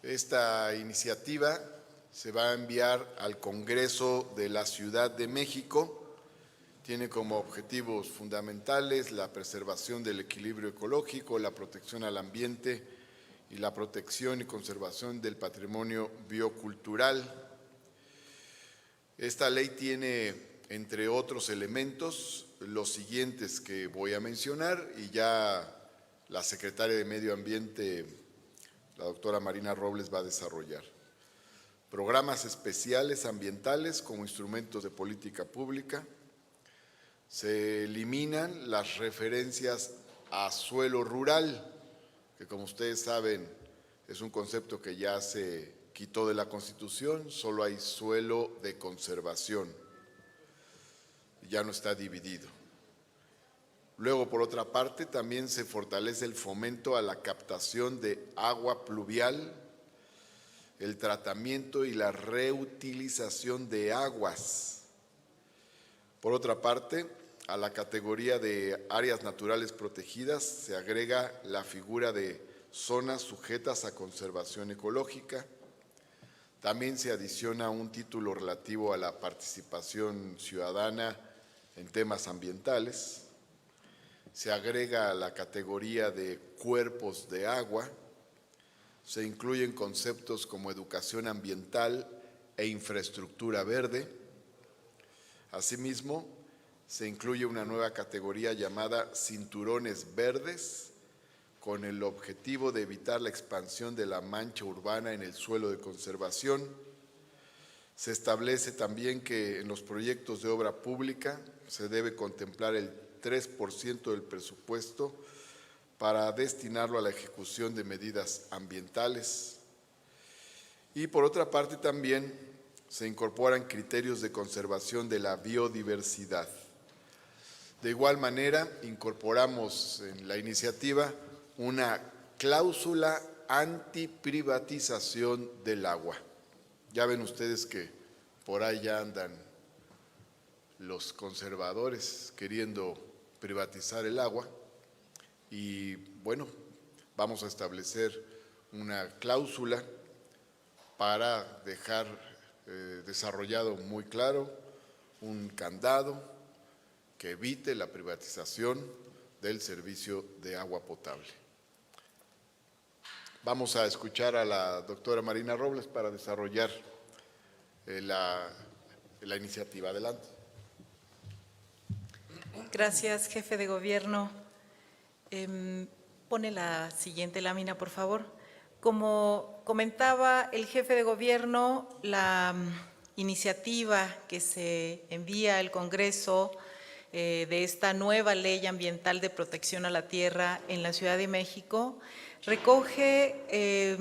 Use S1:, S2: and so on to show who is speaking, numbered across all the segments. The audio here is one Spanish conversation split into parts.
S1: Esta iniciativa se va a enviar al Congreso de la Ciudad de México. Tiene como objetivos fundamentales la preservación del equilibrio ecológico, la protección al ambiente y la protección y conservación del patrimonio biocultural. Esta ley tiene, entre otros elementos, los siguientes que voy a mencionar y ya la secretaria de Medio Ambiente, la doctora Marina Robles, va a desarrollar. Programas especiales ambientales como instrumentos de política pública. Se eliminan las referencias a suelo rural, que como ustedes saben es un concepto que ya se quitó de la Constitución, solo hay suelo de conservación, ya no está dividido. Luego, por otra parte, también se fortalece el fomento a la captación de agua pluvial, el tratamiento y la reutilización de aguas. Por otra parte, a la categoría de áreas naturales protegidas se agrega la figura de zonas sujetas a conservación ecológica. También se adiciona un título relativo a la participación ciudadana en temas ambientales. Se agrega la categoría de cuerpos de agua. Se incluyen conceptos como educación ambiental e infraestructura verde. Asimismo, se incluye una nueva categoría llamada cinturones verdes, con el objetivo de evitar la expansión de la mancha urbana en el suelo de conservación. Se establece también que en los proyectos de obra pública se debe contemplar el 3% del presupuesto para destinarlo a la ejecución de medidas ambientales. Y por otra parte también se incorporan criterios de conservación de la biodiversidad. De igual manera, incorporamos en la iniciativa una cláusula antiprivatización del agua. Ya ven ustedes que por ahí ya andan los conservadores queriendo privatizar el agua y bueno, vamos a establecer una cláusula para dejar desarrollado muy claro un candado que evite la privatización del servicio de agua potable. Vamos a escuchar a la doctora Marina Robles para desarrollar la iniciativa. Adelante.
S2: Gracias, jefe de gobierno. Pone la siguiente lámina, por favor. Como comentaba el jefe de gobierno, la iniciativa que se envía al Congreso de esta nueva ley ambiental de protección a la tierra en la Ciudad de México recoge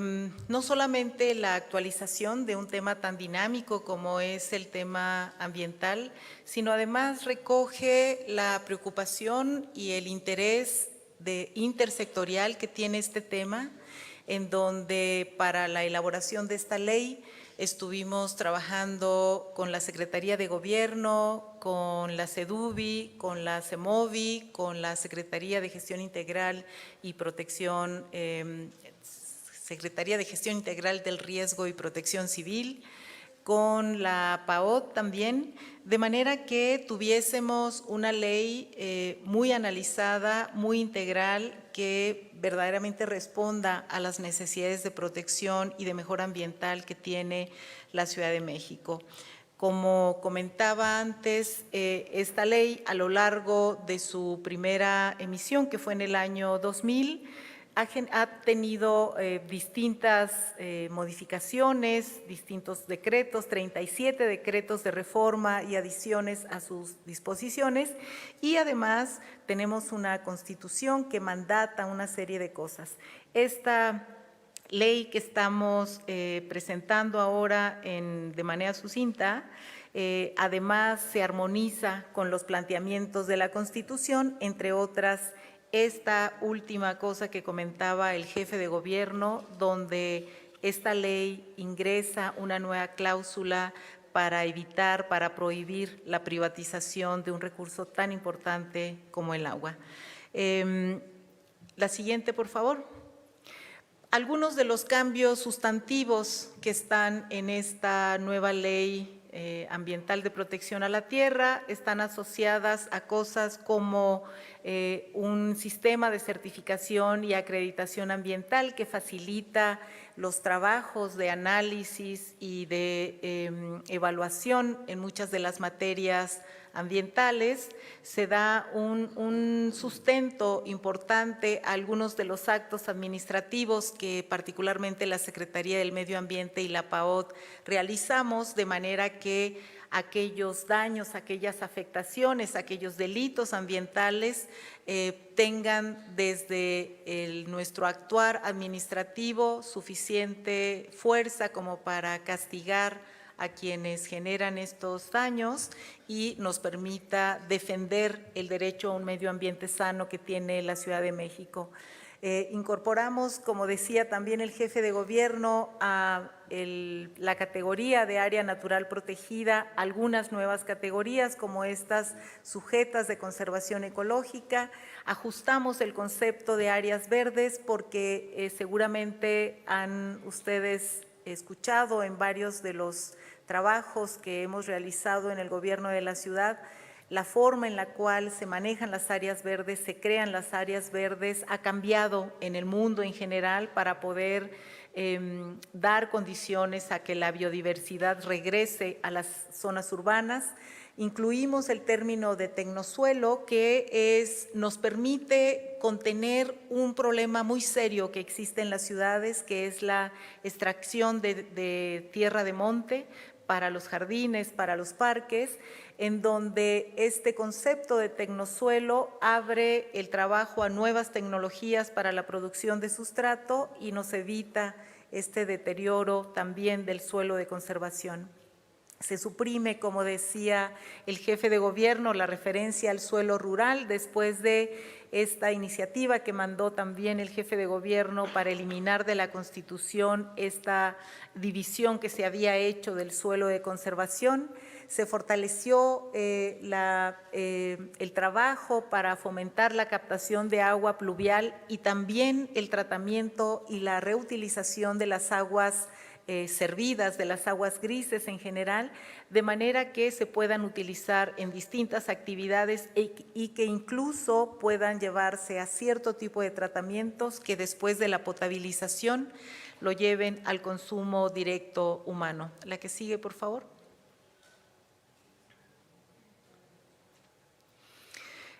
S2: no solamente la actualización de un tema tan dinámico como es el tema ambiental, sino además recoge la preocupación y el interés intersectorial que tiene este tema, en donde para la elaboración de esta ley estuvimos trabajando con la Secretaría de Gobierno, con la CEDUBI, con la CEMOVI, con la Secretaría de Gestión Integral y Protección, Secretaría de Gestión Integral del Riesgo y Protección Civil, con la PAOT también, de manera que tuviésemos una ley muy analizada, muy integral, que verdaderamente responda a las necesidades de protección y de mejora ambiental que tiene la Ciudad de México. Como comentaba antes, esta ley a lo largo de su primera emisión, que fue en el año 2000, ha tenido distintas modificaciones, distintos decretos, 37 decretos de reforma y adiciones a sus disposiciones, y además tenemos una Constitución que mandata una serie de cosas. Esta ley que estamos presentando ahora de manera sucinta, además se armoniza con los planteamientos de la Constitución, entre otras esta última cosa que comentaba el jefe de gobierno, donde esta ley ingresa una nueva cláusula para evitar, para prohibir la privatización de un recurso tan importante como el agua. La siguiente, por favor. Algunos de los cambios sustantivos que están en esta nueva ley ambiental de protección a la tierra están asociadas a cosas como un sistema de certificación y acreditación ambiental que facilita los trabajos de análisis y de evaluación en muchas de las materias ambientales. Se da un sustento importante a algunos de los actos administrativos que particularmente la Secretaría del Medio Ambiente y la PAOT realizamos, de manera que aquellos daños, aquellas afectaciones, aquellos delitos ambientales tengan desde nuestro actuar administrativo suficiente fuerza como para castigar a quienes generan estos daños y nos permita defender el derecho a un medio ambiente sano que tiene la Ciudad de México. Incorporamos, como decía también el jefe de gobierno, a la categoría de área natural protegida, algunas nuevas categorías como estas sujetas de conservación ecológica. Ajustamos el concepto de áreas verdes porque seguramente han ustedes escuchado en varios de los trabajos que hemos realizado en el gobierno de la ciudad, la forma en la cual se manejan las áreas verdes, se crean las áreas verdes, ha cambiado en el mundo en general para poder dar condiciones a que la biodiversidad regrese a las zonas urbanas. Incluimos el término de tecnosuelo que nos permite contener un problema muy serio que existe en las ciudades, que es la extracción de tierra de monte para los jardines, para los parques, en donde este concepto de tecnosuelo abre el trabajo a nuevas tecnologías para la producción de sustrato y nos evita este deterioro también del suelo de conservación. Se suprime, como decía el jefe de gobierno, la referencia al suelo rural después de esta iniciativa que mandó también el jefe de gobierno para eliminar de la Constitución esta división que se había hecho del suelo de conservación. Se fortaleció el trabajo para fomentar la captación de agua pluvial y también el tratamiento y la reutilización de las aguas servidas, de las aguas grises en general, de manera que se puedan utilizar en distintas actividades y que incluso puedan llevarse a cierto tipo de tratamientos que después de la potabilización lo lleven al consumo directo humano. La que sigue, por favor.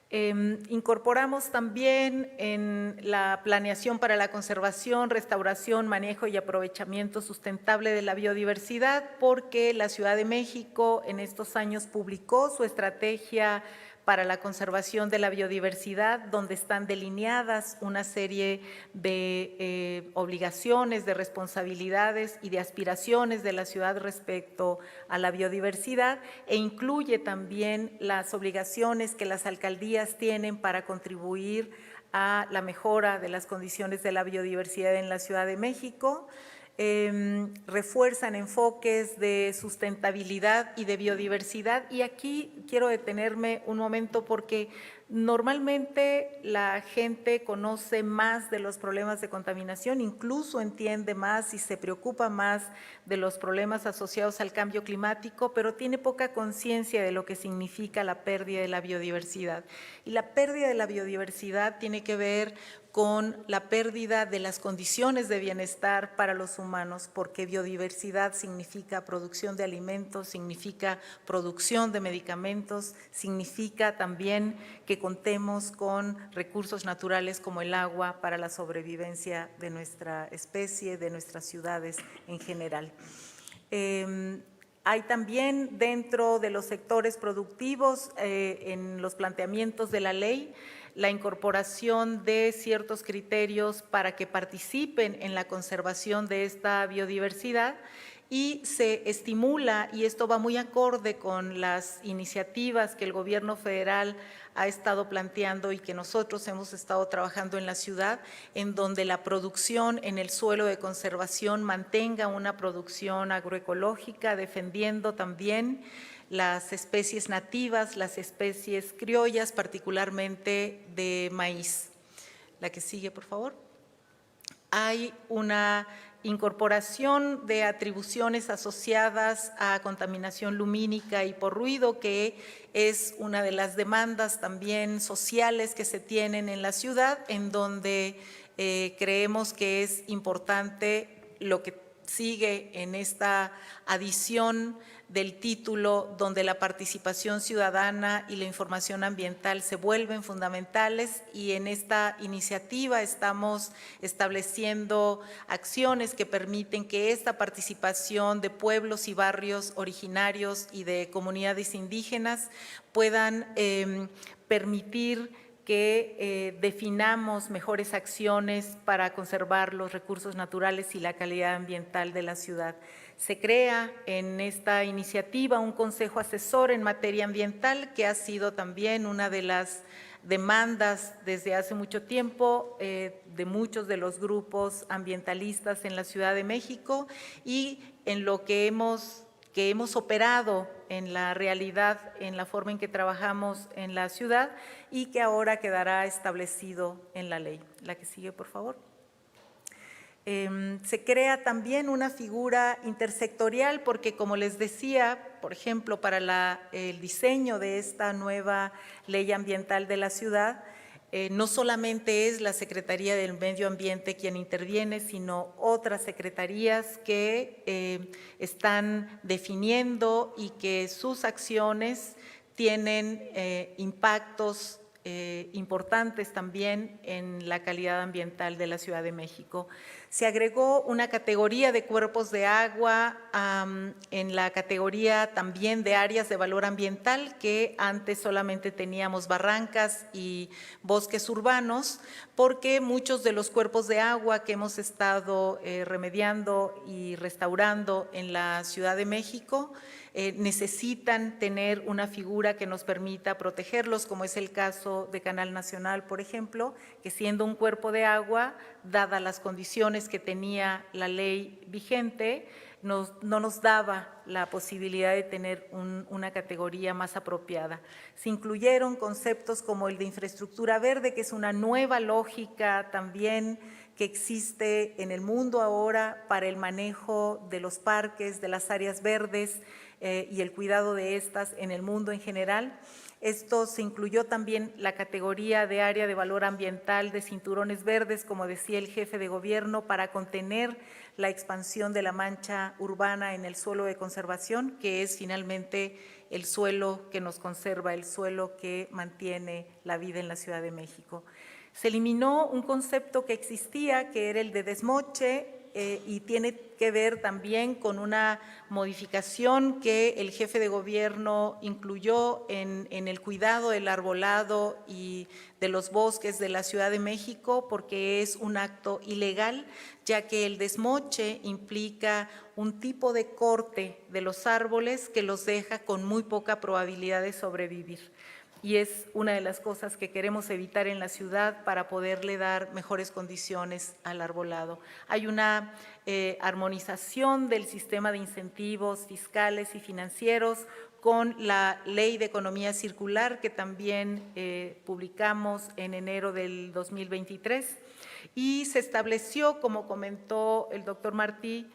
S2: Incorporamos también en la planeación para la conservación, restauración, manejo y aprovechamiento sustentable de la biodiversidad, porque la Ciudad de México en estos años publicó su estrategia para la conservación de la biodiversidad, donde están delineadas una serie de obligaciones, de responsabilidades y de aspiraciones de la ciudad respecto a la biodiversidad, e incluye también las obligaciones que las alcaldías tienen para contribuir a la mejora de las condiciones de la biodiversidad en la Ciudad de México. Refuerzan enfoques de sustentabilidad y de biodiversidad, y aquí quiero detenerme un momento porque normalmente la gente conoce más de los problemas de contaminación, incluso entiende más y se preocupa más de los problemas asociados al cambio climático, pero tiene poca conciencia de lo que significa la pérdida de la biodiversidad. Y la pérdida de la biodiversidad tiene que ver con la pérdida de las condiciones de bienestar para los humanos, porque biodiversidad significa producción de alimentos, significa producción de medicamentos, significa también que contemos con recursos naturales como el agua para la sobrevivencia de nuestra especie, de nuestras ciudades en general. Hay también dentro de los sectores productivos, en los planteamientos de la ley, la incorporación de ciertos criterios para que participen en la conservación de esta biodiversidad, y se estimula, y esto va muy acorde con las iniciativas que el gobierno federal ha estado planteando y que nosotros hemos estado trabajando en la ciudad, en donde la producción en el suelo de conservación mantenga una producción agroecológica, defendiendo también las especies nativas, las especies criollas, particularmente de maíz. La que sigue, por favor. hay una incorporación de atribuciones asociadas a contaminación lumínica y por ruido, que es una de las demandas también sociales que se tienen en la ciudad, en donde creemos que es importante lo que sigue en esta adición del título, donde la participación ciudadana y la información ambiental se vuelven fundamentales, y en esta iniciativa estamos estableciendo acciones que permiten que esta participación de pueblos y barrios originarios y de comunidades indígenas puedan permitir que definamos mejores acciones para conservar los recursos naturales y la calidad ambiental de la ciudad. Se crea en esta iniciativa un consejo asesor en materia ambiental, que ha sido también una de las demandas desde hace mucho tiempo de muchos de los grupos ambientalistas en la Ciudad de México, y en lo que hemos operado en la realidad, en la forma en que trabajamos en la ciudad, y que ahora quedará establecido en la ley. La que sigue, por favor. Se crea también una figura intersectorial porque, como les decía, por ejemplo, para el diseño de esta nueva ley ambiental de la ciudad, no solamente es la Secretaría del Medio Ambiente quien interviene, sino otras secretarías que están definiendo y que sus acciones tienen impactos importantes también en la calidad ambiental de la Ciudad de México. Se agregó una categoría de cuerpos de agua en la categoría también de áreas de valor ambiental, que antes solamente teníamos barrancas y bosques urbanos, porque muchos de los cuerpos de agua que hemos estado remediando y restaurando en la Ciudad de México necesitan tener una figura que nos permita protegerlos, como es el caso de Canal Nacional, por ejemplo, que siendo un cuerpo de agua, dadas las condiciones que tenía la ley vigente, no nos daba la posibilidad de tener una categoría más apropiada. Se incluyeron conceptos como el de infraestructura verde, que es una nueva lógica también que existe en el mundo ahora para el manejo de los parques, de las áreas verdes y el cuidado de estas en el mundo en general. Esto se incluyó también la categoría de área de valor ambiental de cinturones verdes, como decía el jefe de gobierno, para contener la expansión de la mancha urbana en el suelo de conservación, que es finalmente el suelo que nos conserva, el suelo que mantiene la vida en la Ciudad de México. Se eliminó un concepto que existía, que era el de desmoche, y tiene que ver también con una modificación que el jefe de gobierno incluyó en el cuidado del arbolado y de los bosques de la Ciudad de México, porque es un acto ilegal, ya que el desmoche implica un tipo de corte de los árboles que los deja con muy poca probabilidad de sobrevivir. Y es una de las cosas que queremos evitar en la ciudad para poderle dar mejores condiciones al arbolado. Hay una armonización del sistema de incentivos fiscales y financieros con la Ley de Economía Circular, que también publicamos en enero del 2023, y se estableció, como comentó el doctor Martí,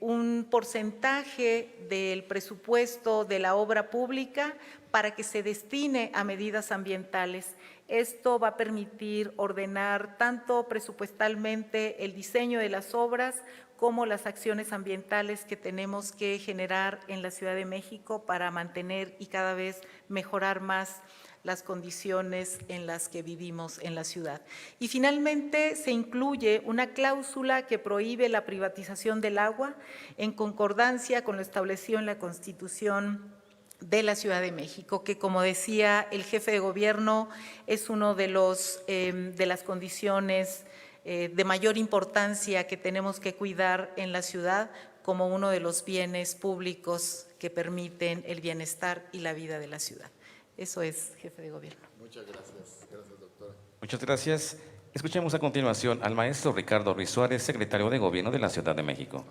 S2: un porcentaje del presupuesto de la obra pública para que se destine a medidas ambientales. Esto va a permitir ordenar tanto presupuestalmente el diseño de las obras como las acciones ambientales que tenemos que generar en la Ciudad de México para mantener y cada vez mejorar más las condiciones en las que vivimos en la ciudad. Y finalmente se incluye una cláusula que prohíbe la privatización del agua en concordancia con lo establecido en la Constitución de la Ciudad de México, que, como decía el jefe de gobierno, es uno de las condiciones de mayor importancia que tenemos que cuidar en la ciudad como uno de los bienes públicos que permiten el bienestar y la vida de la ciudad. Eso es, jefe de gobierno.
S1: Muchas gracias. Gracias, doctora.
S3: Muchas gracias. Escuchemos a continuación al maestro Ricardo Ruiz Suárez, secretario de Gobierno de la Ciudad de México.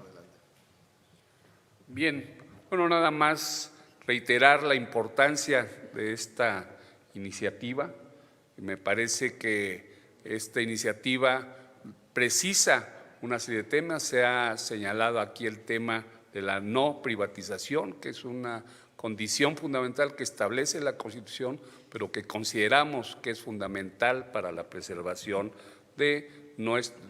S4: Bien, bueno, nada más reiterar la importancia de esta iniciativa. Me parece que esta iniciativa precisa una serie de temas. Se ha señalado aquí el tema de la no privatización, que es una condición fundamental que establece la Constitución, pero que consideramos que es fundamental para la preservación de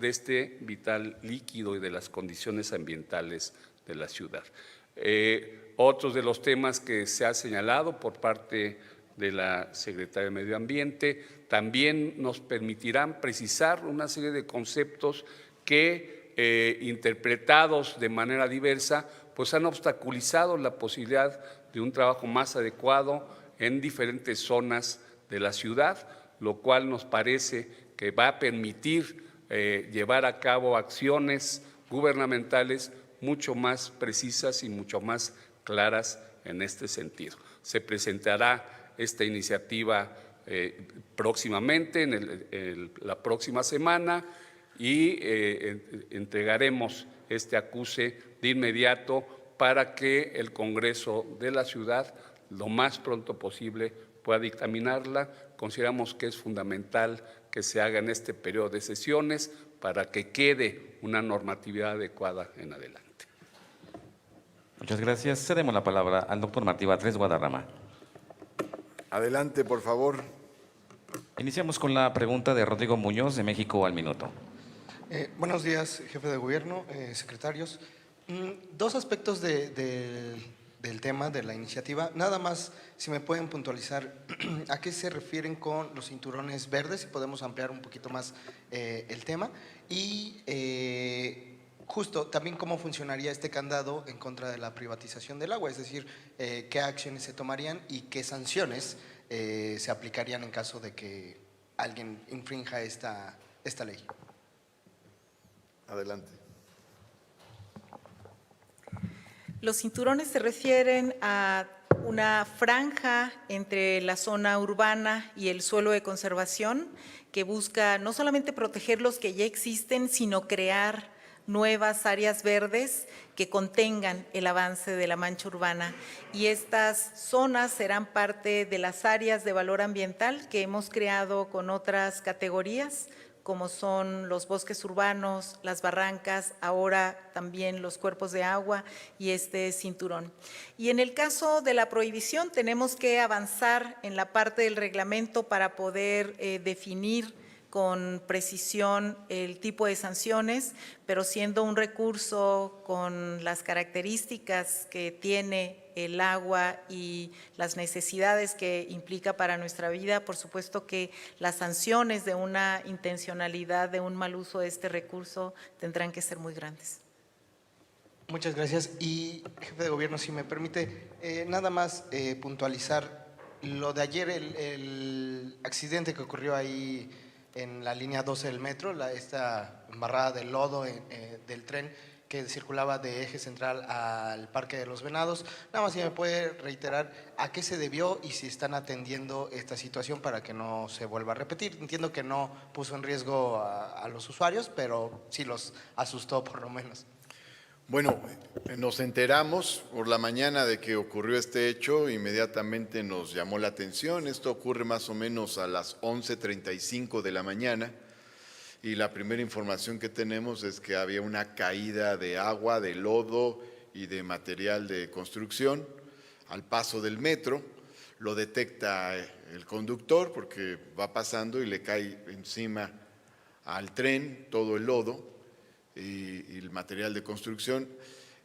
S4: este vital líquido y de las condiciones ambientales de la ciudad. Otros de los temas que se ha señalado por parte de la Secretaría de Medio Ambiente también nos permitirán precisar una serie de conceptos que, interpretados de manera diversa, pues han obstaculizado la posibilidad de un trabajo más adecuado en diferentes zonas de la ciudad, lo cual nos parece que va a permitir llevar a cabo acciones gubernamentales mucho más precisas y mucho más claras en este sentido. Se presentará esta iniciativa próximamente, la próxima semana, y entregaremos este acuse de inmediato para que el Congreso de la ciudad lo más pronto posible pueda dictaminarla. Consideramos que es fundamental que se haga en este periodo de sesiones para que quede una normatividad adecuada en adelante.
S3: Muchas gracias. Cedemos la palabra al doctor Martí Batres Guadarrama.
S1: Adelante, por favor.
S3: Iniciamos con la pregunta de Rodrigo Muñoz, de México al Minuto.
S5: Buenos días, jefe de gobierno, secretarios. Dos aspectos del tema de la iniciativa. Nada más, si me pueden puntualizar a qué se refieren con los cinturones verdes, si podemos ampliar un poquito más el tema. Y justo también cómo funcionaría este candado en contra de la privatización del agua, es decir, qué acciones se tomarían y qué sanciones se aplicarían en caso de que alguien infrinja esta ley.
S1: Adelante.
S2: Los cinturones se refieren a una franja entre la zona urbana y el suelo de conservación que busca no solamente proteger los que ya existen, sino crear nuevas áreas verdes que contengan el avance de la mancha urbana. Y estas zonas serán parte de las áreas de valor ambiental que hemos creado con otras categorías, como son los bosques urbanos, las barrancas, ahora también los cuerpos de agua y este cinturón. Y en el caso de la prohibición tenemos que avanzar en la parte del reglamento para poder definir con precisión el tipo de sanciones, pero siendo un recurso con las características que tiene el agua y las necesidades que implica para nuestra vida, por supuesto que las sanciones de una intencionalidad, de un mal uso de este recurso, tendrán que ser muy grandes.
S5: Muchas gracias. Y, jefe de gobierno, si me permite, nada más puntualizar lo de ayer, el accidente que ocurrió ahí en la línea 12 del metro, esta embarrada de lodo del tren que circulaba de Eje Central al Parque de los Venados. Nada más si me puede reiterar a qué se debió y si están atendiendo esta situación para que no se vuelva a repetir. Entiendo que no puso en riesgo a los usuarios, pero sí los asustó por lo menos.
S1: Bueno, nos enteramos por la mañana de que ocurrió este hecho, inmediatamente nos llamó la atención. Esto ocurre más o menos a las 11:35 de la mañana y la primera información que tenemos es que había una caída de agua, de lodo y de material de construcción al paso del metro. Lo detecta el conductor porque va pasando y le cae encima al tren todo el lodo y el material de construcción,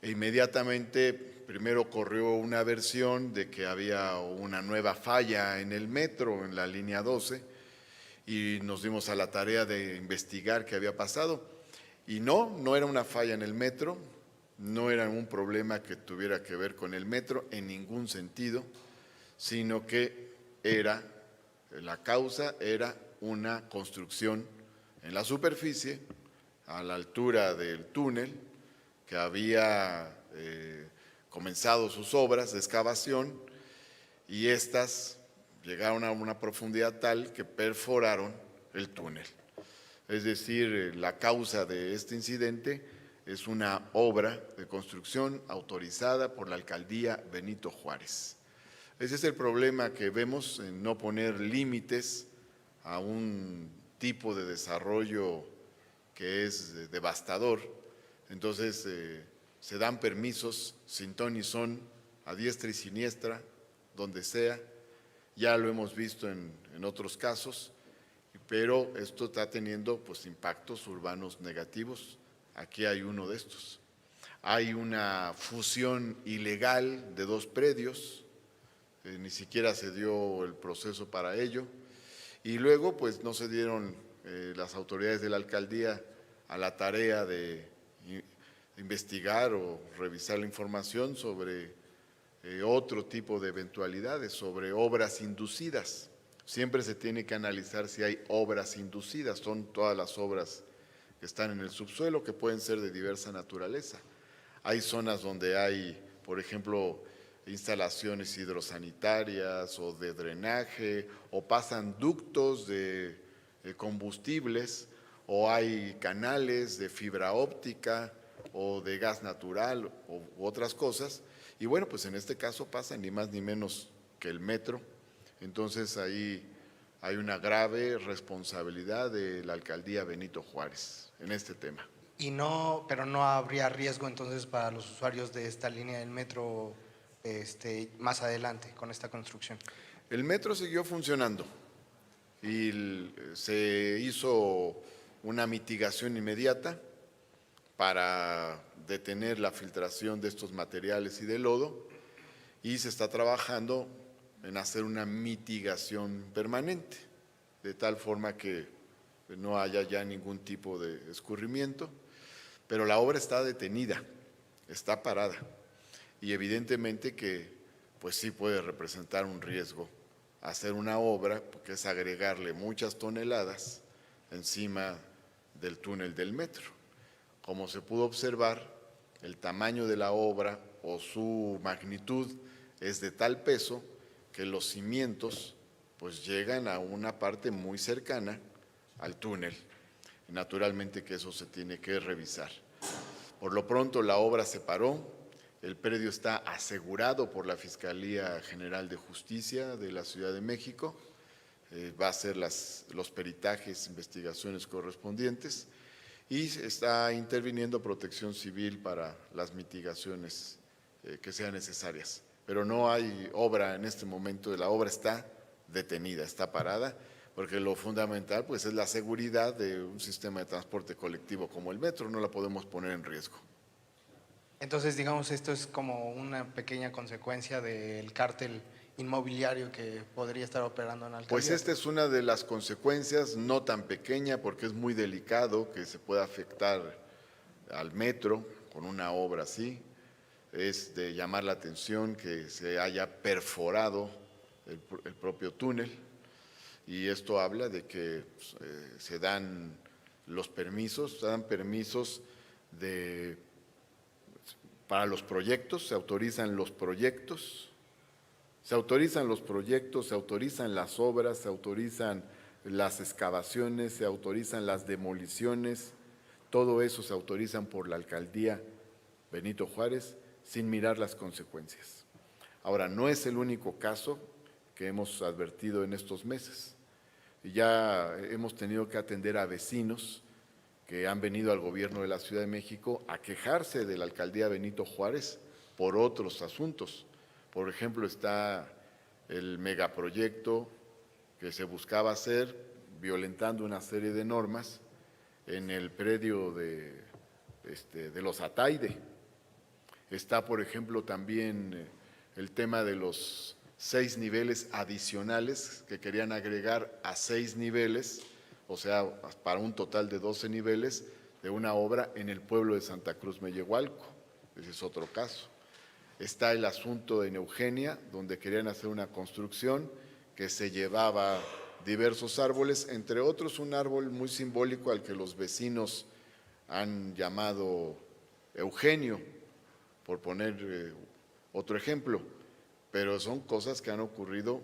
S1: e inmediatamente primero corrió una versión de que había una nueva falla en el metro, en la línea 12, y nos dimos a la tarea de investigar qué había pasado. Y no era una falla en el metro, no era un problema que tuviera que ver con el metro en ningún sentido, sino que la causa era una construcción en la superficie, a la altura del túnel, que había comenzado sus obras de excavación y estas llegaron a una profundidad tal que perforaron el túnel. Es decir, la causa de este incidente es una obra de construcción autorizada por la alcaldía Benito Juárez. Ese es el problema que vemos en no poner límites a un tipo de desarrollo que es devastador. Entonces se dan permisos sin ton ni son, a diestra y siniestra, donde sea. Ya lo hemos visto en otros casos, pero esto está teniendo pues impactos urbanos negativos. Aquí hay uno de estos. Hay una fusión ilegal de 2 predios, ni siquiera se dio el proceso para ello, y luego pues no se dieron las autoridades de la alcaldía a la tarea de investigar o revisar la información sobre otro tipo de eventualidades, sobre obras inducidas. Siempre se tiene que analizar si hay obras inducidas, son todas las obras que están en el subsuelo, que pueden ser de diversa naturaleza. Hay zonas donde hay, por ejemplo, instalaciones hidrosanitarias o de drenaje, o pasan ductos de combustibles, o hay canales de fibra óptica o de gas natural u otras cosas. Y bueno, pues en este caso pasa ni más ni menos que el metro. Entonces ahí hay una grave responsabilidad de la alcaldía Benito Juárez en este tema.
S5: Pero no habría riesgo entonces para los usuarios de esta línea del metro más adelante con esta construcción.
S1: El metro siguió funcionando y se hizo una mitigación inmediata para detener la filtración de estos materiales y de lodo, y se está trabajando en hacer una mitigación permanente, de tal forma que no haya ya ningún tipo de escurrimiento, pero la obra está detenida, está parada, y evidentemente que pues sí puede representar un riesgo hacer una obra, porque es agregarle muchas toneladas encima del túnel del metro. Como se pudo observar, el tamaño de la obra o su magnitud es de tal peso que los cimientos pues llegan a una parte muy cercana al túnel. Naturalmente que eso se tiene que revisar. Por lo pronto la obra se paró, el predio está asegurado por la Fiscalía General de Justicia de la Ciudad de México, va a hacer los peritajes, investigaciones correspondientes, y está interviniendo Protección Civil para las mitigaciones que sean necesarias. Pero no hay obra en este momento, la obra está detenida, está parada, porque lo fundamental pues es la seguridad de un sistema de transporte colectivo como el metro, no la podemos poner en riesgo.
S5: Entonces, digamos, esto es como una pequeña consecuencia del cártel inmobiliario que podría estar operando en la alcaldía.
S1: Pues esta es una de las consecuencias, no tan pequeña, porque es muy delicado que se pueda afectar al metro con una obra así. Es de llamar la atención que se haya perforado el propio túnel, y esto habla de que se dan los permisos, para los proyectos, se autorizan los proyectos, se autorizan las obras, se autorizan las excavaciones, se autorizan las demoliciones, todo eso se autorizan por la alcaldía Benito Juárez sin mirar las consecuencias. Ahora, no es el único caso que hemos advertido en estos meses. Ya hemos tenido que atender a vecinos que han venido al gobierno de la Ciudad de México a quejarse de la alcaldía Benito Juárez por otros asuntos. Por ejemplo, está el megaproyecto que se buscaba hacer violentando una serie de normas en el predio de los Ataide. Está, por ejemplo, también el tema de los 6 niveles adicionales que querían agregar a 6 niveles, o sea, para un total de 12 niveles de una obra en el pueblo de Santa Cruz Mellehualco. Ese es otro caso. Está el asunto en Eugenia, donde querían hacer una construcción que se llevaba diversos árboles, entre otros un árbol muy simbólico al que los vecinos han llamado Eugenio, por poner otro ejemplo, pero son cosas que han ocurrido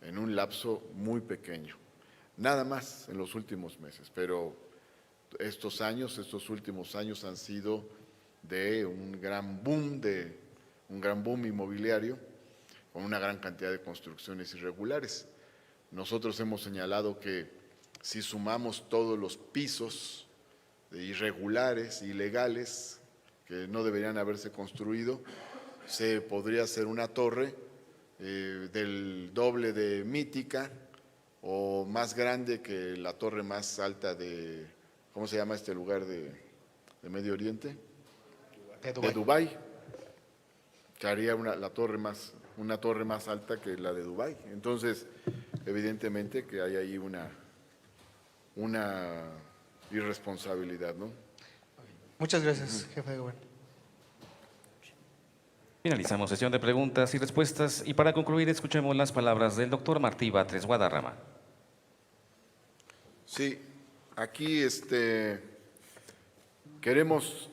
S1: en un lapso muy pequeño, nada más en los últimos meses, pero estos últimos años han sido de un gran boom inmobiliario, con una gran cantidad de construcciones irregulares. Nosotros hemos señalado que si sumamos todos los pisos irregulares, ilegales, que no deberían haberse construido, se podría hacer una torre del doble de Mítica o más grande que la torre más alta de, ¿cómo se llama este lugar de Medio Oriente? De Dubái, que haría una torre más alta que la de Dubái. Entonces, evidentemente que hay ahí una irresponsabilidad, ¿no?
S5: Muchas gracias, jefe de gobierno.
S3: Finalizamos sesión de preguntas y respuestas y para concluir escuchemos las palabras del doctor Martí Batres Guadarrama.
S1: Sí, aquí queremos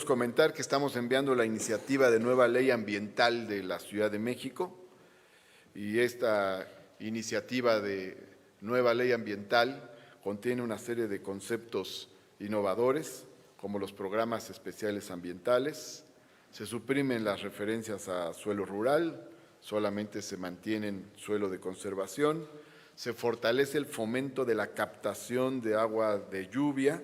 S1: comentar que estamos enviando la iniciativa de nueva ley ambiental de la Ciudad de México y esta iniciativa de nueva ley ambiental contiene una serie de conceptos innovadores como los programas especiales ambientales, se suprimen las referencias a suelo rural, solamente se mantienen suelo de conservación, se fortalece el fomento de la captación de agua de lluvia,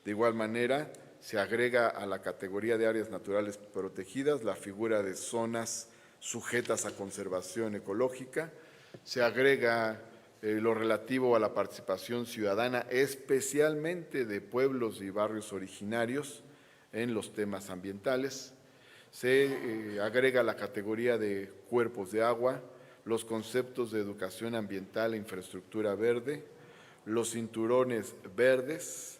S1: de igual manera se agrega a la categoría de áreas naturales protegidas la figura de zonas sujetas a conservación ecológica, se agrega lo relativo a la participación ciudadana, especialmente de pueblos y barrios originarios en los temas ambientales, se agrega la categoría de cuerpos de agua, los conceptos de educación ambiental e infraestructura verde, los cinturones verdes,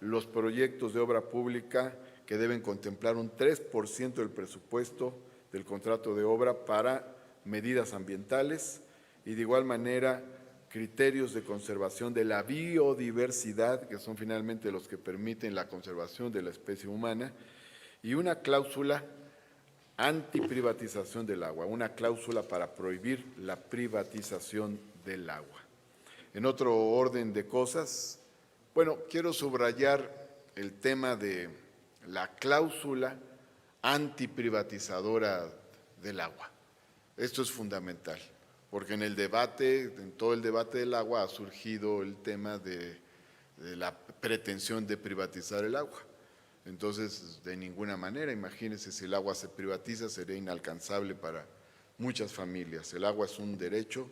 S1: los proyectos de obra pública que deben contemplar un 3% del presupuesto del contrato de obra para medidas ambientales y de igual manera criterios de conservación de la biodiversidad, que son finalmente los que permiten la conservación de la especie humana, y una cláusula antiprivatización del agua, una cláusula para prohibir la privatización del agua. En otro orden de cosas, bueno, quiero subrayar el tema de la cláusula antiprivatizadora del agua. Esto es fundamental, porque en todo el debate del agua ha surgido el tema de la pretensión de privatizar el agua. Entonces, de ninguna manera, imagínense, si el agua se privatiza, sería inalcanzable para muchas familias. El agua es un derecho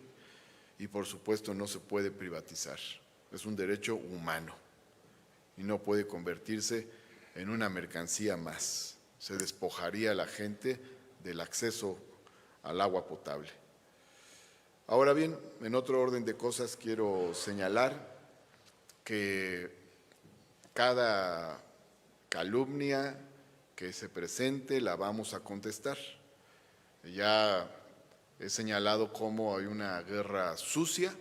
S1: y, por supuesto, no se puede privatizar. Es un derecho humano y no puede convertirse en una mercancía más. Se despojaría a la gente del acceso al agua potable. Ahora bien, en otro orden de cosas quiero señalar que cada calumnia que se presente la vamos a contestar. Ya he señalado cómo hay una guerra sucia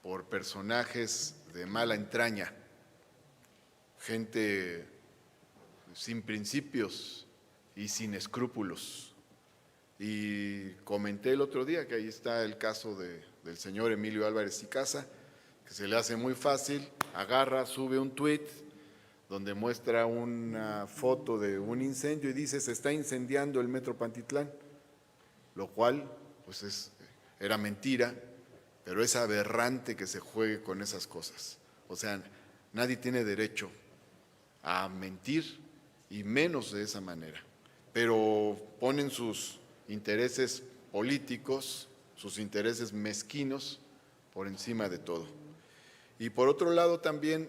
S1: por personajes de mala entraña, gente sin principios y sin escrúpulos. Y comenté el otro día que ahí está el caso del señor Emilio Álvarez y Casa, que se le hace muy fácil, agarra, sube un tuit donde muestra una foto de un incendio y dice se está incendiando el Metro Pantitlán, lo cual pues era mentira, pero es aberrante que se juegue con esas cosas. O sea, nadie tiene derecho a mentir y menos de esa manera, pero ponen sus intereses políticos, sus intereses mezquinos por encima de todo. Y por otro lado también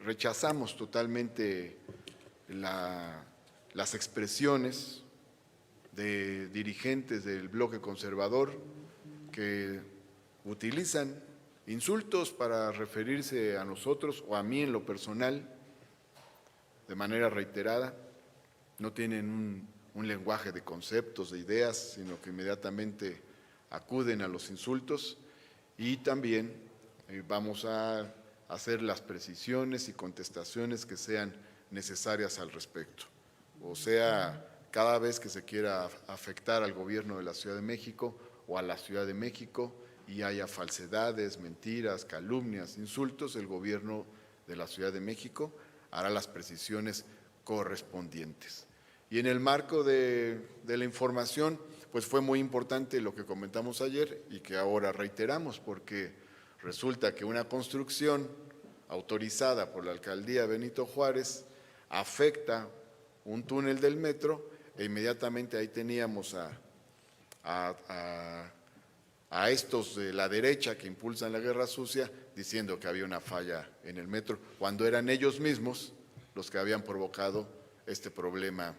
S1: rechazamos totalmente las expresiones de dirigentes del bloque conservador que utilizan insultos para referirse a nosotros o a mí en lo personal de manera reiterada. No tienen un lenguaje de conceptos, de ideas, sino que inmediatamente acuden a los insultos y también vamos a hacer las precisiones y contestaciones que sean necesarias al respecto. O sea, cada vez que se quiera afectar al gobierno de la Ciudad de México o a la Ciudad de México y haya falsedades, mentiras, calumnias, insultos, el gobierno de la Ciudad de México hará las precisiones correspondientes. Y en el marco de la información, pues fue muy importante lo que comentamos ayer y que ahora reiteramos, porque resulta que una construcción autorizada por la Alcaldía Benito Juárez afecta un túnel del metro e inmediatamente ahí teníamos a estos de la derecha que impulsan la guerra sucia diciendo que había una falla en el metro, cuando eran ellos mismos los que habían provocado este problema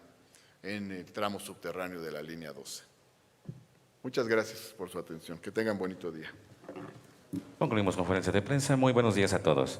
S1: en el tramo subterráneo de la línea 12. Muchas gracias por su atención. Que tengan bonito día.
S3: Concluimos conferencia de prensa. Muy buenos días a todos.